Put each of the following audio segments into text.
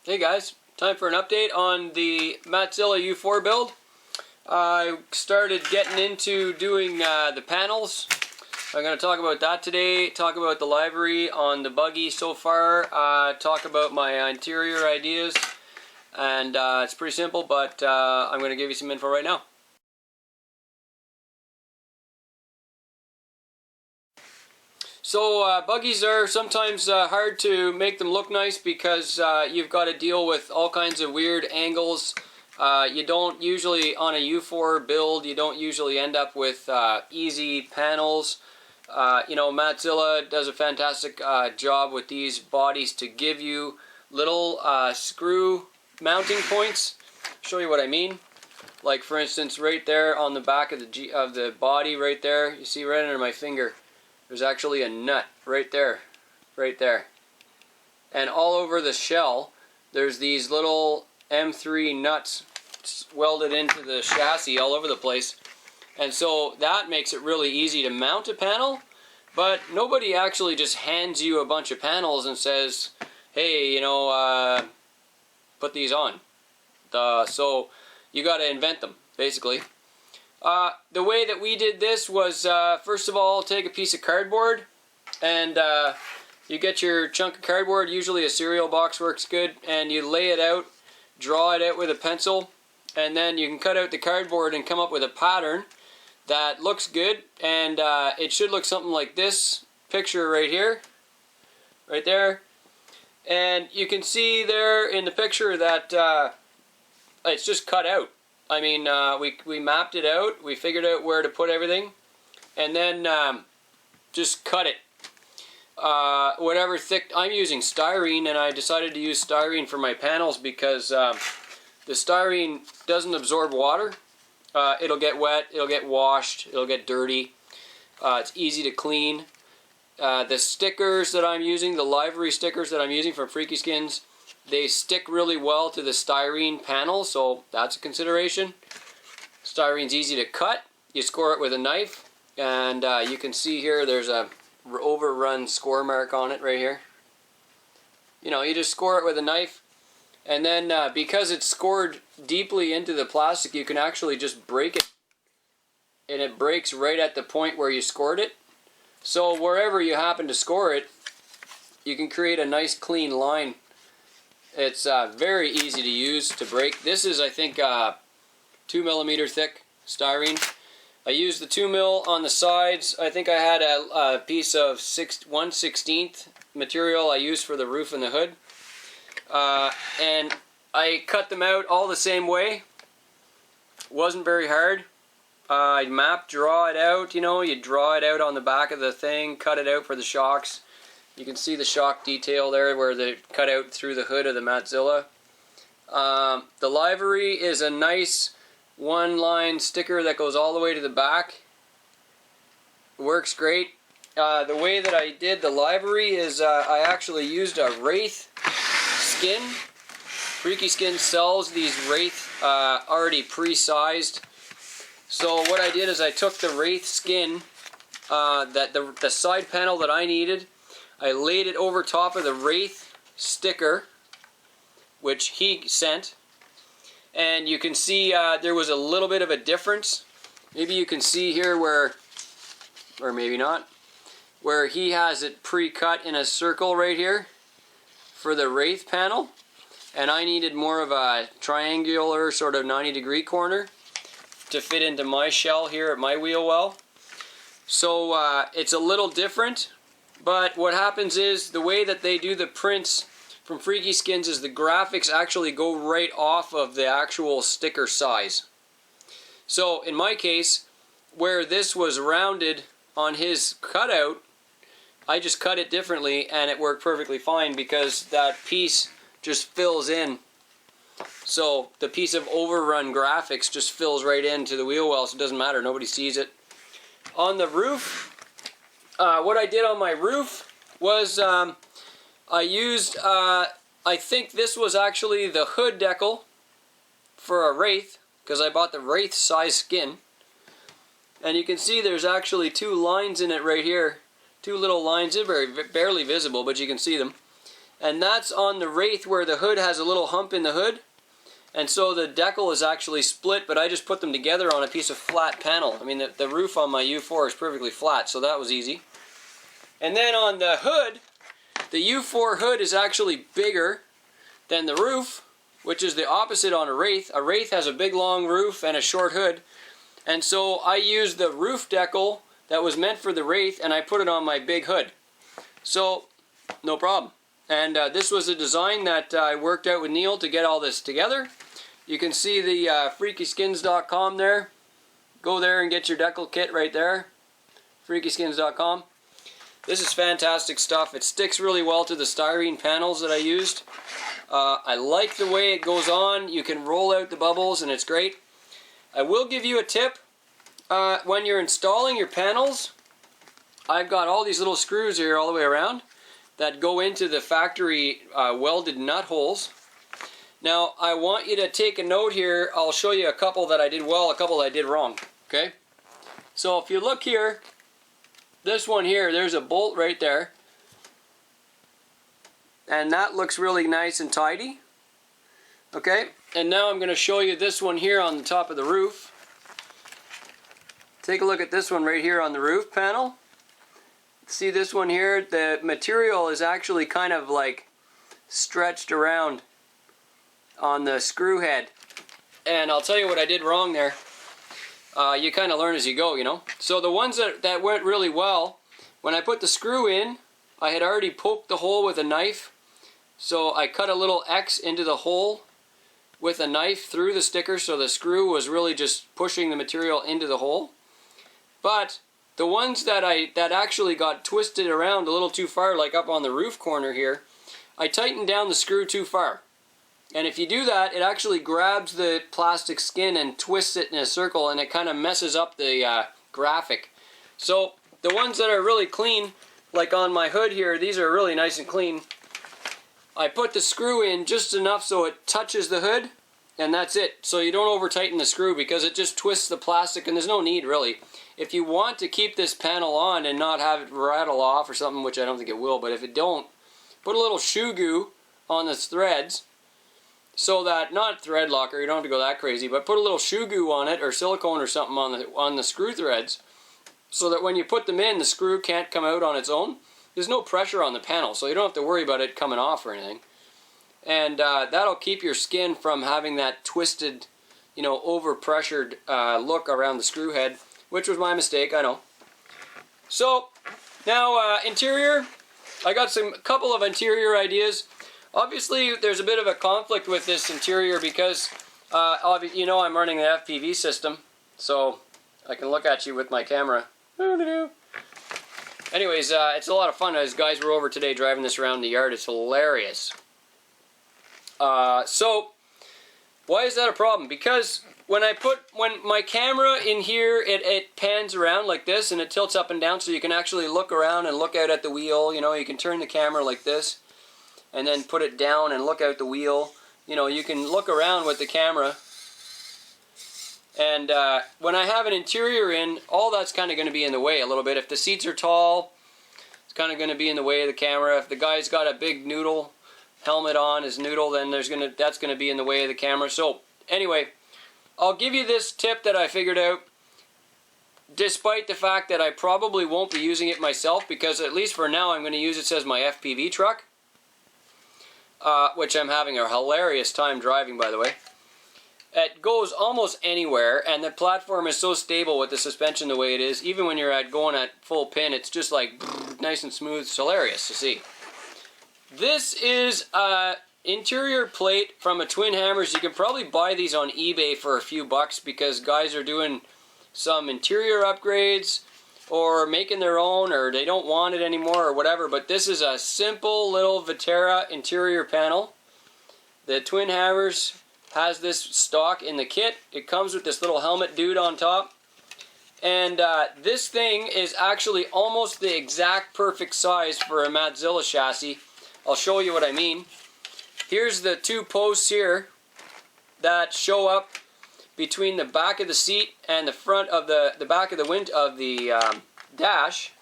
Hey guys, time for an update on the MattZilla U4 build. I started getting into doing the panels. I'm going to talk about that today, talk about the livery on the buggy so far, talk about my interior ideas, and it's pretty simple, but I'm going to give you some info right now. So buggies are sometimes hard to make them look nice because you've got to deal with all kinds of weird angles. You don't usually, on a U4 build, you don't usually end up with easy panels. You know, MattZilla does a fantastic job with these bodies to give you little screw mounting points. Show you what I mean. Like for instance, right there on the back of the body, right there, you see right under my finger. There's actually a nut right there, and all over the shell there's these little M3 nuts welded into the chassis all over the place, and so that makes it really easy to mount a panel. But nobody actually just hands you a bunch of panels and says, hey, you know, put these on. So you got to invent them, basically. The way that we did this was, first of all, take a piece of cardboard, and you get your chunk of cardboard, usually a cereal box works good, and you lay it out, draw it out with a pencil, and then you can cut out the cardboard and come up with a pattern that looks good, and it should look something like this picture right here, right there, and you can see there in the picture that it's just cut out. I mean, we mapped it out, we figured out where to put everything, and then just cut it. Whatever thick, I'm using styrene, and I decided to use styrene for my panels because the styrene doesn't absorb water. It'll get wet, it'll get washed, it'll get dirty. It's easy to clean. The stickers that I'm using, the Livery stickers that I'm using from Freaky Skins, they stick really well to the styrene panel, so that's a consideration. Styrene's easy to cut. You score it with a knife, and you can see here there's a overrun score mark on it right here. You know, you just score it with a knife, and then because it's scored deeply into the plastic, you can actually just break it, and it breaks right at the point where you scored it. So wherever you happen to score it, you can create a nice clean line. It's very easy to use to break. This is, I think, 2mm thick styrene. I used the 2mm on the sides. I think I had a piece of 1/16 material I used for the roof and the hood. And I cut them out all the same way. Wasn't very hard. I'd draw it out, you know, you draw it out on the back of the thing, cut it out for the shocks. You can see the shock detail there where they cut out through the hood of the MattZilla. The Livery is a nice one-line sticker that goes all the way to the back. It works great. The way that I did the Livery is I actually used a Wraith skin. Freaky Skin sells these Wraith already pre-sized. So what I did is I took the Wraith skin, the side panel that I needed, I laid it over top of the Wraith sticker, which he sent, and you can see there was a little bit of a difference. Maybe you can see here where, or maybe not, where he has it pre-cut in a circle right here for the Wraith panel, and I needed more of a triangular sort of 90-degree corner to fit into my shell here at my wheel well. So it's a little different. But what happens is, the way that they do the prints from Freaky Skins is the graphics actually go right off of the actual sticker size. So in my case, where this was rounded on his cutout, I just cut it differently and it worked perfectly fine because that piece just fills in. So the piece of overrun graphics just fills right into the wheel well, so it doesn't matter, nobody sees it. On the roof, what I did on my roof was I used, I think this was actually the hood decal for a Wraith, because I bought the Wraith size skin. And you can see there's actually two lines in it right here. Two little lines, they're barely visible, but you can see them. and that's on the Wraith where the hood has a little hump in the hood. And so the decal is actually split, but I just put them together on a piece of flat panel. I mean, the roof on my U4 is perfectly flat, so that was easy. And then on the hood, the U4 hood is actually bigger than the roof, which is the opposite on a Wraith. A Wraith has a big long roof and a short hood. And so I used the roof decal that was meant for the Wraith, and I put it on my big hood. So, no problem. And this was a design that I worked out with Neil to get all this together. You can see the freakyskins.com there. Go there and get your decal kit right there. freakyskins.com. This is fantastic stuff. It sticks really well to the styrene panels that I used. I like the way it goes on. You can roll out the bubbles and it's great. I will give you a tip. When you're installing your panels, I've got all these little screws here all the way around that go into the factory welded nut holes. Now I want you to take a note here. I'll show you a couple that I did well, a couple that I did wrong. Okay? So if you look here, this one here, there's a bolt right there. And that looks really nice and tidy. Okay? And now I'm going to show you this one here on the top of the roof. Take a look at this one right here on the roof panel. See this one here? The material is actually kind of like stretched around on the screw head. And I'll tell you what I did wrong there. You kind of learn as you go, you know. So the ones that went really well, when I put the screw in, I had already poked the hole with a knife. So I cut a little X into the hole with a knife through the sticker, so the screw was really just pushing the material into the hole. But the ones that actually got twisted around a little too far, like up on the roof corner here, I tightened down the screw too far. And if you do that, it actually grabs the plastic skin and twists it in a circle, and it kind of messes up the graphic. So the ones that are really clean, like on my hood here, these are really nice and clean. I put the screw in just enough so it touches the hood, and that's it. So you don't over tighten the screw because it just twists the plastic, and there's no need really. If you want to keep this panel on and not have it rattle off or something, which I don't think it will, but if it don't, put a little shoe goo on the threads, so that, not thread locker, you don't have to go that crazy, but put a little shoe goo on it or silicone or something on the screw threads, so that when you put them in, the screw can't come out on its own. There's no pressure on the panel, so you don't have to worry about it coming off or anything. And that'll keep your skin from having that twisted, you know, over-pressured look around the screw head, which was my mistake, I know. So, now interior, I got a couple of interior ideas. Obviously, there's a bit of a conflict with this interior because, you know, I'm running the FPV system, so I can look at you with my camera. Anyways, it's a lot of fun. As guys were over today driving this around the yard, it's hilarious. So, why is that a problem? Because when my camera in here, it pans around like this and it tilts up and down so you can actually look around and look out at the wheel. You know, you can turn the camera like this and then put it down and look out the wheel. You know, you can look around with the camera. And when I have an interior in, all that's kind of going to be in the way a little bit. If the seats are tall, it's kind of going to be in the way of the camera. If the guy's got a big noodle helmet on, his noodle, then that's going to be in the way of the camera. So anyway, I'll give you this tip that I figured out, despite the fact that I probably won't be using it myself, because at least for now I'm going to use it as my FPV truck, which I'm having a hilarious time driving, by the way. It goes almost anywhere, and the platform is so stable with the suspension the way it is. Even when you're going at full pin, it's just like nice and smooth. It's hilarious to see. This is an interior plate from a Twin Hammers. You can probably buy these on eBay for a few bucks because guys are doing some interior upgrades or making their own, or they don't want it anymore or whatever. But this is a simple little Vitera interior panel. The Twin Hammers has this stock in the kit. It comes with this little helmet dude on top. And this thing is actually almost the exact perfect size for a MattZilla chassis. I'll show you what I mean. Here's the two posts here that show up between the back of the seat and the front of the back of the dash.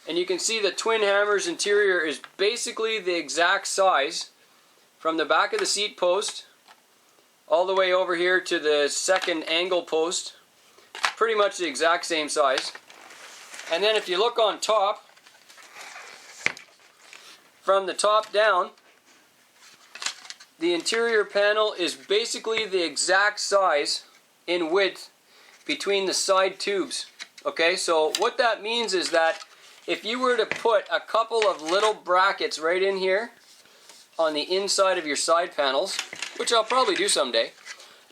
And you can see the twin hammers interior is basically the exact size from the back of the seat post all the way over here to the second angle post. Pretty much the exact same size. And then if you look on top, from the top down, the interior panel is basically the exact size in width between the side tubes. Okay, so what that means is that if you were to put a couple of little brackets right in here on the inside of your side panels, which I'll probably do someday,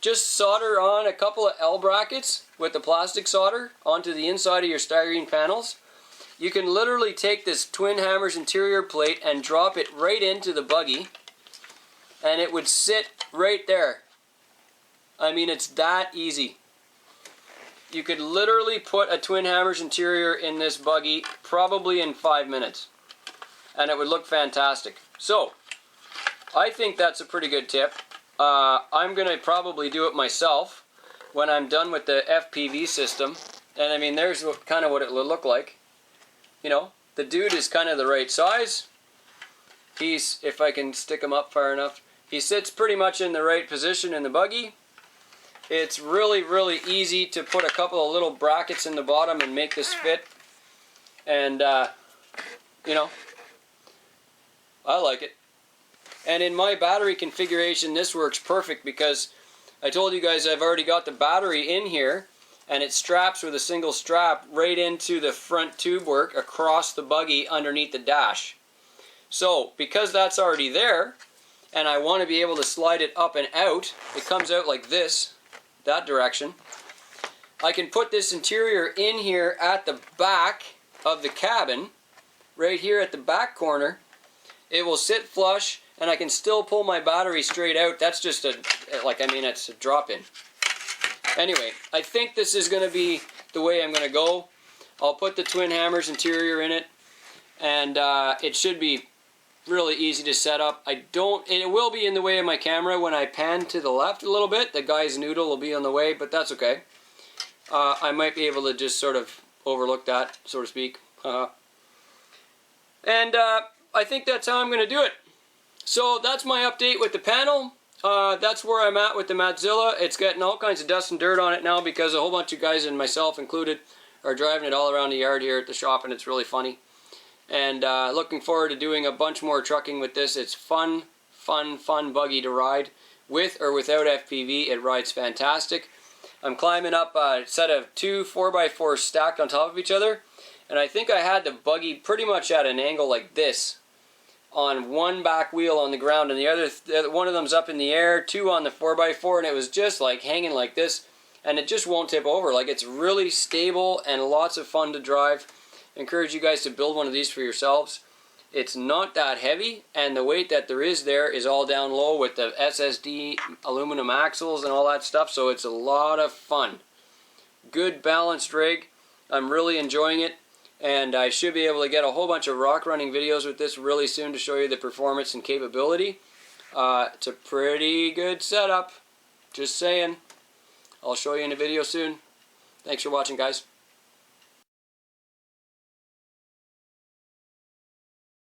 just solder on a couple of L brackets with the plastic solder onto the inside of your styrene panels. You can literally take this twin hammers interior plate and drop it right into the buggy, and it would sit right there. I mean, it's that easy. You could literally put a twin hammers interior in this buggy probably in 5 minutes, and it would look fantastic. So I think that's a pretty good tip. I'm going to probably do it myself when I'm done with the FPV system. And I mean, there's kind of what it would look like. You know, the dude is kind of the right size. He's, if I can stick him up far enough, he sits pretty much in the right position in the buggy. It's really, really easy to put a couple of little brackets in the bottom and make this fit. And, you know, I like it. And in my battery configuration, this works perfect because I told you guys I've already got the battery in here, and it straps with a single strap right into the front tube work across the buggy underneath the dash. So because that's already there, and I want to be able to slide it up and out, it comes out like this, that direction. I can put this interior in here at the back of the cabin, right here at the back corner. It will sit flush, and I can still pull my battery straight out. That's just a, like, I mean, it's a drop-in. Anyway, I think this is going to be the way I'm going to go. I'll put the twin hammers interior in it, and it should be really easy to set up. It will be in the way of my camera when I pan to the left a little bit. The guy's noodle will be on the way, but that's okay. I might be able to just sort of overlook that, so to speak. And I think that's how I'm going to do it. So that's my update with the panel. That's where I'm at with the MattZilla. It's getting all kinds of dust and dirt on it now because a whole bunch of guys, and myself included, are driving it all around the yard here at the shop, and it's really funny. And looking forward to doing a bunch more trucking with this. It's fun buggy to ride. With or without FPV, it rides fantastic. I'm climbing up a set of 2 4x4s stacked on top of each other, and I think I had the buggy pretty much at an angle like this on one back wheel on the ground, and the other one of them's up in the air, 2 on the 4x4, and it was just like hanging like this, and it just won't tip over. Like, it's really stable and lots of fun to drive. I encourage you guys to build one of these for yourselves. It's not that heavy, and the weight that there is all down low with the SSD aluminum axles and all that stuff, so it's a lot of fun. Good balanced rig. I'm really enjoying it, and I should be able to get a whole bunch of rock running videos with this really soon to show you the performance and capability. It's a pretty good setup. Just saying. I'll show you in a video soon. Thanks for watching, guys.